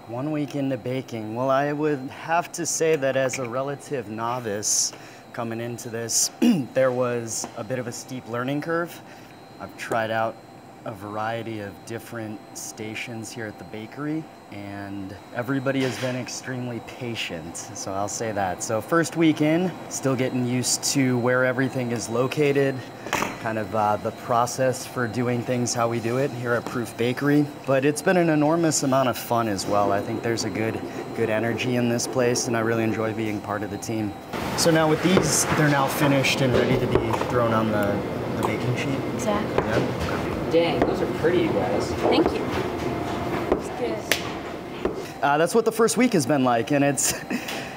1 week into baking, well, I would have to say that as a relative novice coming into this, there was a bit of a steep learning curve. I've tried out a variety of different stations here at the bakery, and everybody has been extremely patient, so I'll say that. So first week in, still getting used to where everything is located, kind of the process for doing things how we do it here at Proof Bakery. But it's been an enormous amount of fun as well. I think there's a good energy in this place, and I really enjoy being part of the team. So now with these, they're now finished and ready to be thrown on the baking sheet? Exactly. Yeah. Dang, those are pretty, you guys. Thank you. It's good. That's what the first week has been like, and it's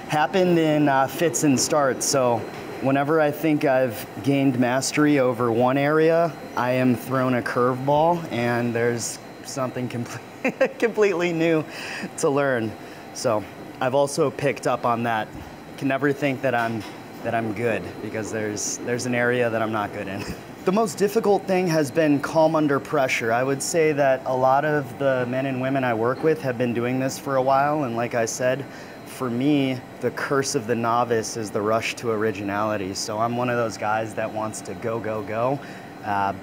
happened in fits and starts. So whenever I think I've gained mastery over one area, I am thrown a curveball, and there's something completely new to learn. So I've also picked up on that. Can never think that I'm good, because there's an area that I'm not good in. The most difficult thing has been calm under pressure. I would say that a lot of the men and women I work with have been doing this for a while, and like I said, for me, the curse of the novice is the rush to originality. So I'm one of those guys that wants to go,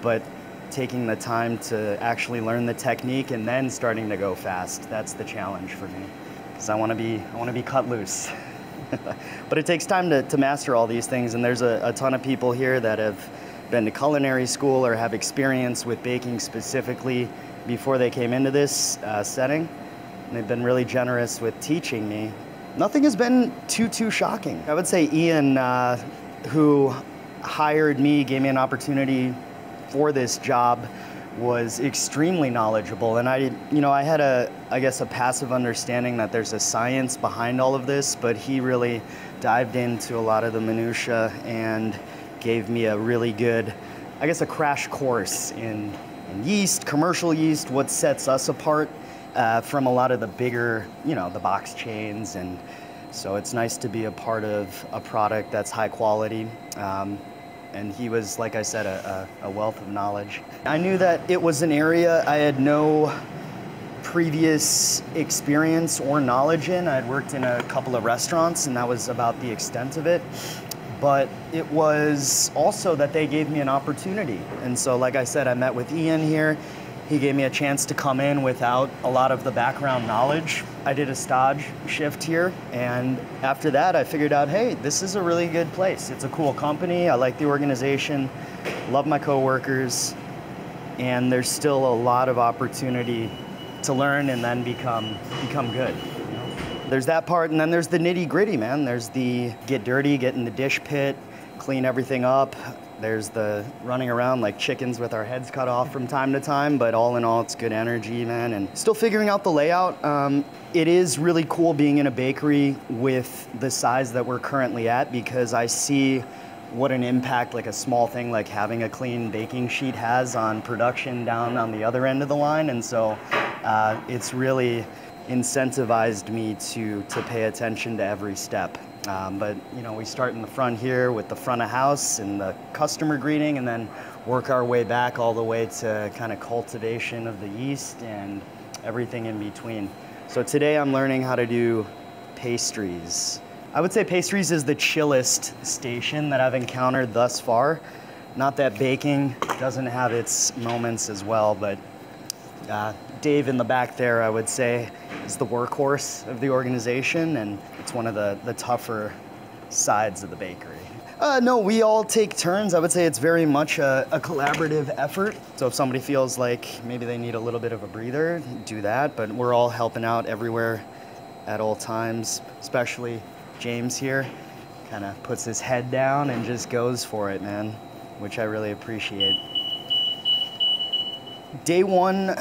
but taking the time to actually learn the technique and then starting to go fast, that's the challenge for me, because I want to be cut loose. But it takes time to master all these things, and there's a ton of people here that have been to culinary school or have experience with baking specifically before they came into this setting, and they've been really generous with teaching me. Nothing has been too shocking. I would say Ian, who hired me, gave me an opportunity for this job, was extremely knowledgeable, and I had I guess a passive understanding that there's a science behind all of this, but he really dived into a lot of the minutia and gave me a really good, I guess, a crash course in yeast, commercial yeast, what sets us apart from a lot of the bigger, the box chains. And so it's nice to be a part of a product that's high quality. And he was, like I said, a wealth of knowledge. I knew that it was an area I had no previous experience or knowledge in. I had worked in a couple of restaurants, and that was about the extent of it. But it was also that they gave me an opportunity. And so, like I said, I met with Ian here. He gave me a chance to come in without a lot of the background knowledge. I did a stage shift here, and after that I figured out, hey, this is a really good place. It's a cool company, I like the organization, love my coworkers, and there's still a lot of opportunity to learn and then become good. There's that part, and then there's the nitty-gritty, man. There's the get dirty, get in the dish pit, clean everything up. There's the running around like chickens with our heads cut off from time to time, but all in all, it's good energy, man, and still figuring out the layout. It is really cool being in a bakery with the size that we're currently at, because I see what an impact like a small thing like having a clean baking sheet has on production down on the other end of the line, and so it's really incentivized me to pay attention to every step. But we start in the front here with the front of house and the customer greeting, and then work our way back all the way to kind of cultivation of the yeast and everything in between. So today I'm learning how to do pastries. I would say pastries is the chillest station that I've encountered thus far. Not that baking doesn't have its moments as well, but Dave in the back there, I would say, is the workhorse of the organization, and it's one of the tougher sides of the bakery. No, we all take turns. I would say it's very much a collaborative effort. So if somebody feels like maybe they need a little bit of a breather, do that, but we're all helping out everywhere at all times, especially James here. Kind of puts his head down and just goes for it, man, which I really appreciate. Day one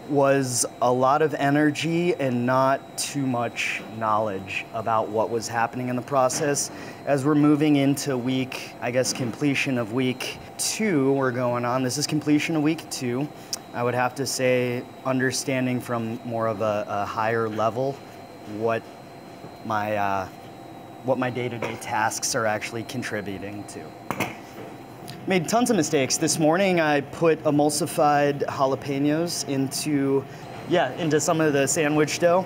was a lot of energy and not too much knowledge about what was happening in the process. As we're moving into week, I guess, completion of week 2, we're going on. This is completion of week 2. I would have to say understanding from more of a higher level what my day-to-day tasks are actually contributing to. Made tons of mistakes. This morning I put emulsified jalapenos into yeah, into some of the sandwich dough.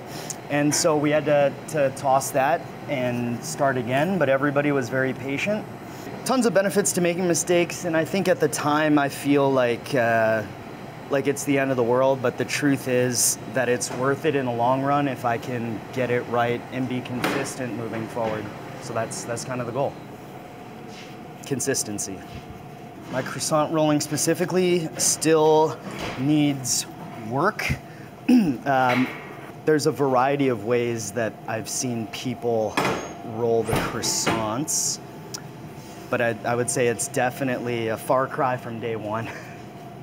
And so we had to toss that and start again, but everybody was very patient. Tons of benefits to making mistakes, and I think at the time I feel like it's the end of the world, but the truth is that it's worth it in the long run if I can get it right and be consistent moving forward. So that's kind of the goal. Consistency. My croissant rolling specifically still needs work. There's a variety of ways that I've seen people roll the croissants, but I would say it's definitely a far cry from day one.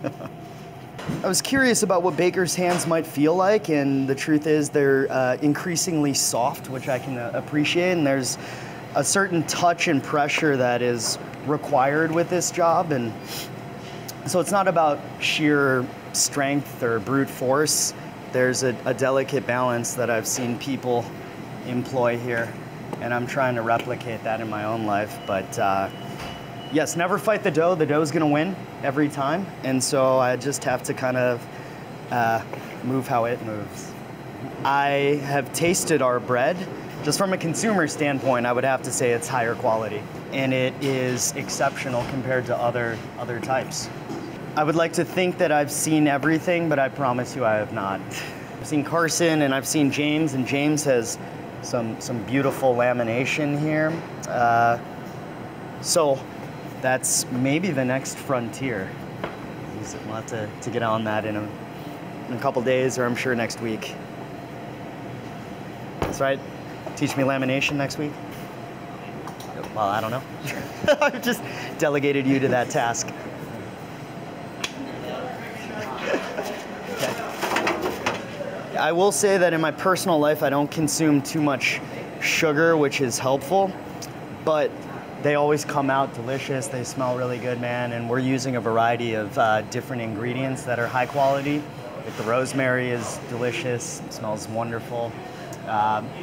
I was curious about what baker's hands might feel like, and the truth is they're increasingly soft, which I can appreciate, and there's a certain touch and pressure that is required with this job, and so it's not about sheer strength or brute force. There's a delicate balance that I've seen people employ here, and I'm trying to replicate that in my own life. But yes, never fight the dough. The dough's gonna win every time, and so I just have to kind of move how it moves. I have tasted our bread. Just from a consumer standpoint, I would have to say it's higher quality, and it is exceptional compared to other types. I would like to think that I've seen everything, but I promise you I have not. I've seen Carson and I've seen James, and James has some beautiful lamination here. So that's maybe the next frontier. We'll have to get on that in a couple days, or I'm sure next week. That's right. Teach me lamination next week? Well, I don't know. I've just delegated you to that task. Okay. I will say that in my personal life, I don't consume too much sugar, which is helpful, but they always come out delicious. They smell really good, man, and we're using a variety of different ingredients that are high quality. Like the rosemary is delicious, it smells wonderful.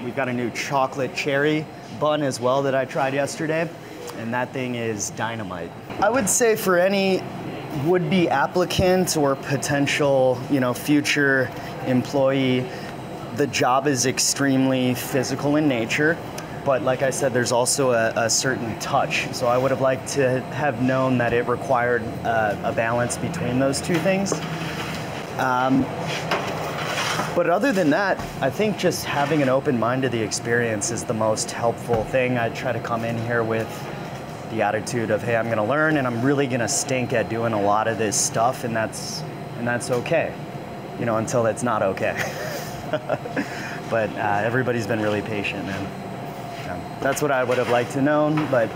We've got a new chocolate cherry bun as well that I tried yesterday, and that thing is dynamite. I would say for any would-be applicant or potential, future employee, the job is extremely physical in nature, but like I said, there's also a certain touch. So I would have liked to have known that it required a balance between those two things. But other than that, I think just having an open mind to the experience is the most helpful thing. I try to come in here with the attitude of, hey, I'm gonna learn and I'm really gonna stink at doing a lot of this stuff, and that's okay, until it's not okay. But everybody's been really patient, and that's what I would have liked to known, but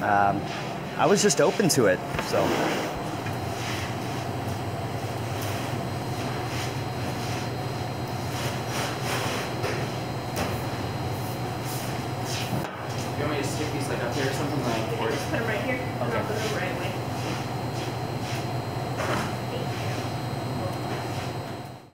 I was just open to it, so. You want me to stick these like up here or something?